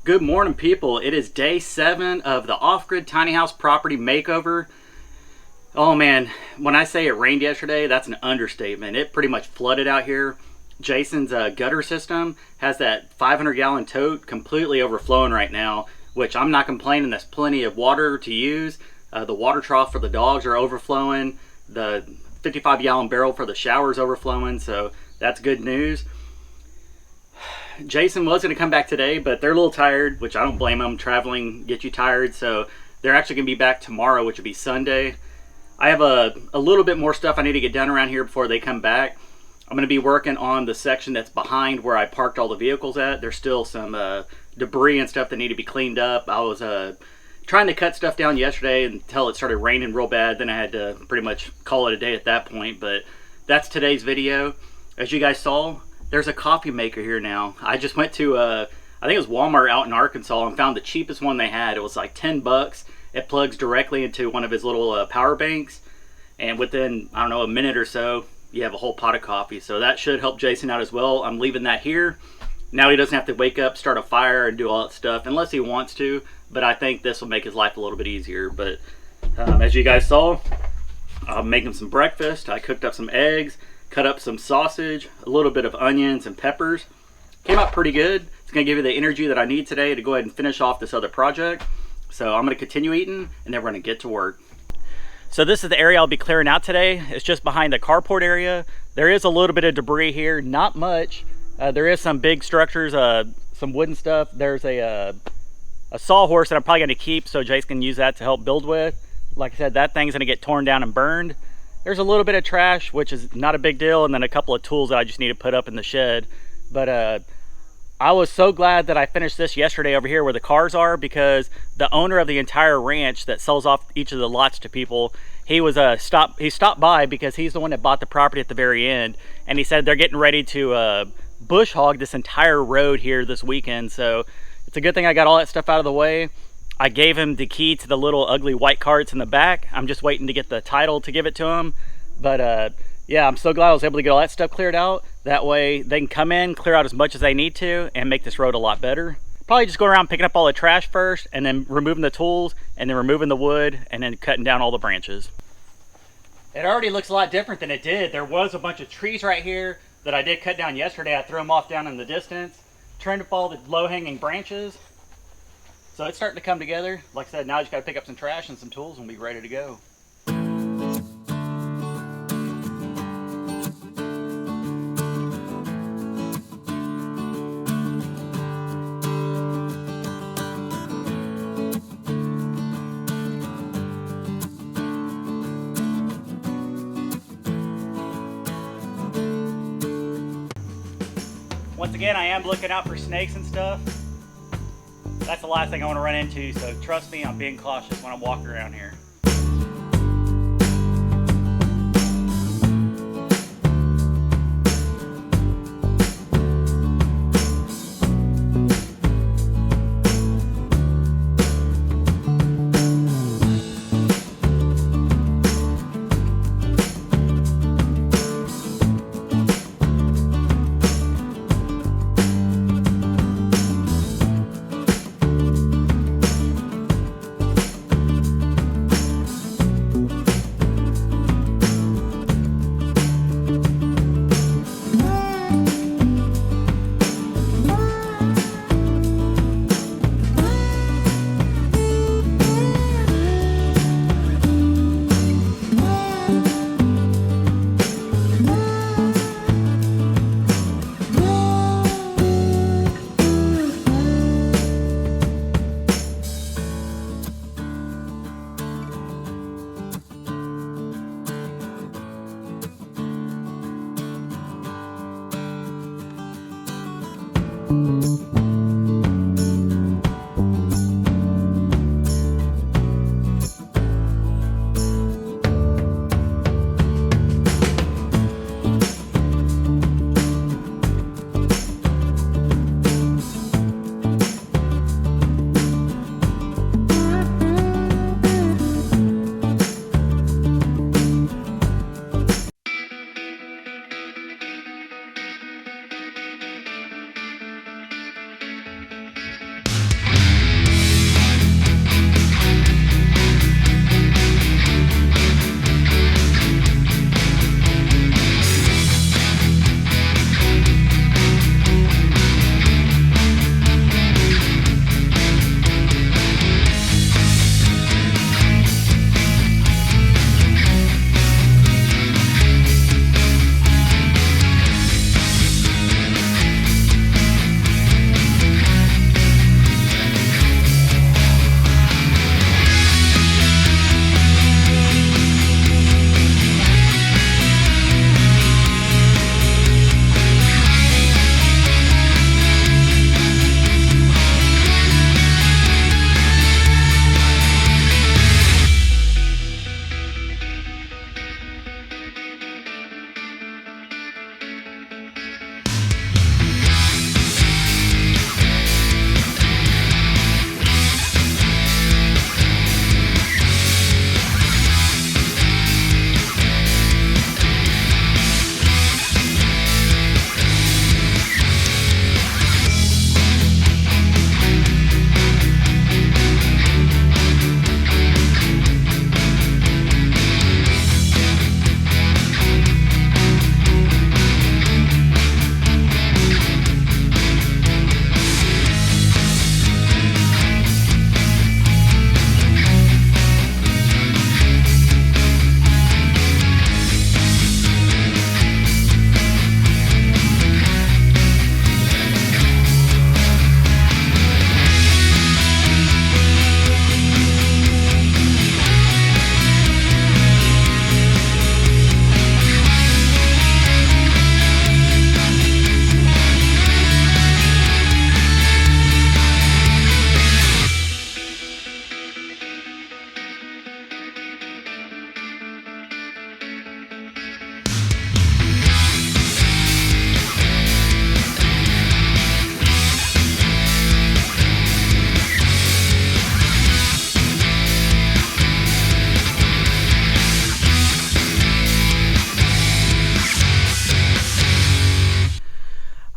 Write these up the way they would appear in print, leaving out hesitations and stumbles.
Good morning, people. It is day 7 of the off-grid tiny house property makeover. Oh man, when I say it rained yesterday, that's an understatement. It pretty much flooded out here. Jason's gutter system has that 500-gallon tote completely overflowing right now, which I'm not complaining. There's plenty of water to use. The water trough for the dogs are overflowing. The 55-gallon barrel for the shower is overflowing, so that's good news. Jason was going to come back today, but they're a little tired, which I don't blame them. Traveling gets you tired, so they're actually going to be back tomorrow, which will be Sunday. I have a little bit more stuff I need to get done around here before they come back. I'm going to be working on the section that's behind where I parked all the vehicles at. There's still some debris and stuff that need to be cleaned up. I was trying to cut stuff down yesterday until it started raining real bad. Then I had to pretty much call it a day at that point, but that's today's video. As you guys saw, there's a coffee maker here now. I just went to, I think it was Walmart out in Arkansas, and found the cheapest one they had. It was like 10 bucks. It plugs directly into one of his little power banks. And within, I don't know, a minute or so, you have a whole pot of coffee. So that should help Jason out as well. I'm leaving that here. Now he doesn't have to wake up, start a fire, and do all that stuff, unless he wants to. But I think this will make his life a little bit easier. But as you guys saw, I'm making some breakfast. I cooked up some eggs, cut up some sausage, a little bit of onions and peppers. Came out pretty good. It's going to give you the energy that I need today to go ahead and finish off this other project. So I'm going to continue eating, and then we're going to get to work. So this is the area I'll be clearing out today. It's just behind the carport area. There is a little bit of debris here, not much. There is some big structures, some wooden stuff. There's a sawhorse that I'm probably going to keep so Jason can use that to help build with. Like I said, that thing's going to get torn down and burned. There's a little bit of trash, which is not a big deal, and then a couple of tools that I just need to put up in the shed. But I was so glad that I finished this yesterday over here where the cars are, because the owner of the entire ranch that sells off each of the lots to people, he was he stopped by because he's the one that bought the property at the very end, and he said they're getting ready to bush hog this entire road here this weekend. So it's a good thing I got all that stuff out of the way. I gave him the key to the little ugly white carts in the back. I'm just waiting to get the title to give it to him. But yeah, I'm so glad I was able to get all that stuff cleared out. That way they can come in, clear out as much as they need to, and make this road a lot better. Probably just go around picking up all the trash first, and then removing the tools, and then removing the wood, and then cutting down all the branches. It already looks a lot different than it did. There was a bunch of trees right here that I did cut down yesterday. I threw them off down in the distance, trimmed up all the low-hanging branches. So it's starting to come together. Like I said, now I just got to pick up some trash and some tools and be ready to go. Once again, I am looking out for snakes and stuff. That's the last thing I want to run into, so trust me, I'm being cautious when I'm walking around here.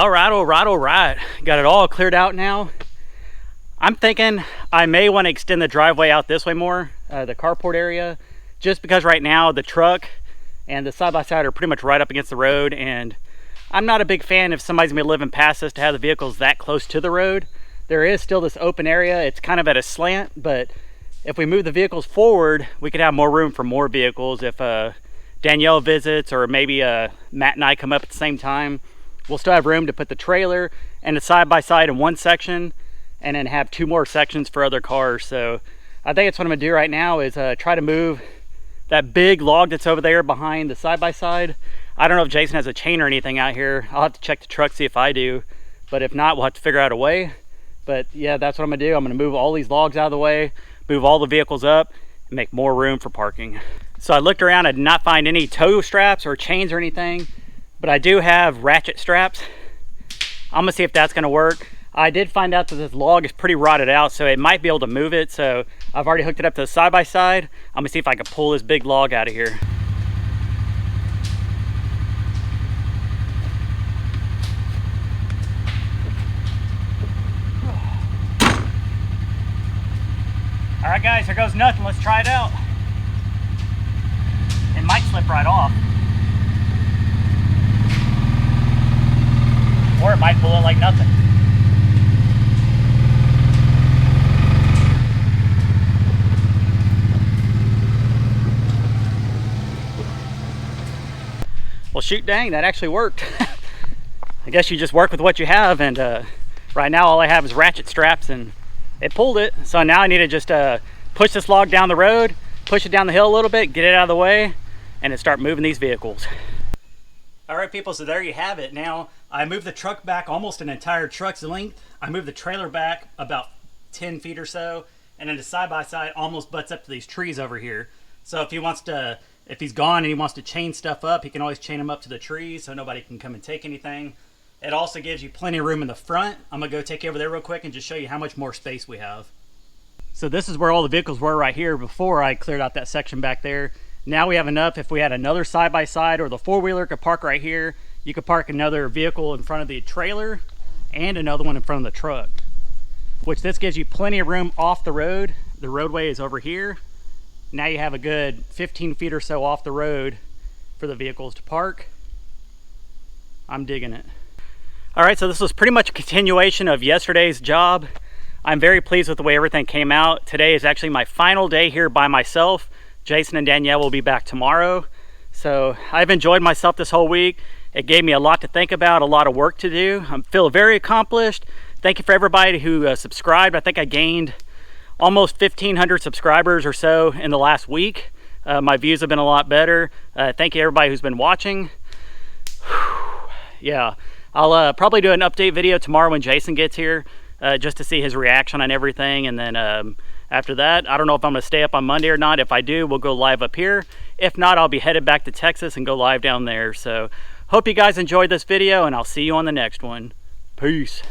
All right. Got it all cleared out now. I'm thinking I may want to extend the driveway out this way more, the carport area, just because right now the truck and the side-by-side are pretty much right up against the road, and I'm not a big fan if somebody's gonna be living past us to have the vehicles that close to the road. There is still this open area. It's kind of at a slant, but if we move the vehicles forward, we could have more room for more vehicles. If Danielle visits, or maybe Matt and I come up at the same time, we'll still have room to put the trailer and the side-by-side in one section, and then have 2 more sections for other cars. So I think that's what I'm gonna do right now, is try to move that big log that's over there behind the side-by-side. I don't know if Jason has a chain or anything out here. I'll have to check the truck, see if I do. But if not, we'll have to figure out a way. But yeah, that's what I'm gonna do. I'm gonna move all these logs out of the way, move all the vehicles up, and make more room for parking. So I looked around, I did not find any tow straps or chains or anything, but I do have ratchet straps. I'm gonna see if that's gonna work. I did find out that this log is pretty rotted out, so it might be able to move it. So I've already hooked it up to the side-by-side. I'm gonna see if I can pull this big log out of here. All right, guys, here goes nothing. Let's try it out. It might slip right off. Or it might pull it like nothing. Well, shoot dang, that actually worked. I guess you just work with what you have, and right now all I have is ratchet straps, and it pulled it. So now I need to just push this log down the road, push it down the hill a little bit, get it out of the way, and then start moving these vehicles. All right, people, so there you have it. Now, I moved the truck back almost an entire truck's length. I moved the trailer back about 10 feet or so, and then the side-by-side almost butts up to these trees over here. So if he wants to, if he's gone and he wants to chain stuff up, he can always chain them up to the trees so nobody can come and take anything. It also gives you plenty of room in the front. I'm gonna go take you over there real quick and just show you how much more space we have. So this is where all the vehicles were right here before I cleared out that section back there. Now we have enough. If we had another side-by-side, or the four-wheeler could park right here, you could park another vehicle in front of the trailer and another one in front of the truck, which this gives you plenty of room off the road. The roadway is over here. Now you have a good 15 feet or so off the road for the vehicles to park. I'm digging it. All right, so this was pretty much a continuation of yesterday's job. I'm very pleased with the way everything came out. Today is actually my final day here by myself. Jason and Danielle will be back tomorrow. So I've enjoyed myself this whole week. It gave me a lot to think about, a lot of work to do. I feel very accomplished. Thank you for everybody who subscribed. I think I gained almost 1,500 subscribers or so in the last week. My views have been a lot better. Thank you everybody who's been watching. Yeah, I'll probably do an update video tomorrow when Jason gets here, just to see his reaction on everything. And then after that, I don't know if I'm gonna stay up on Monday or not. If I do, we'll go live up here. If not, I'll be headed back to Texas and go live down there. So hope you guys enjoyed this video, and I'll see you on the next one. Peace.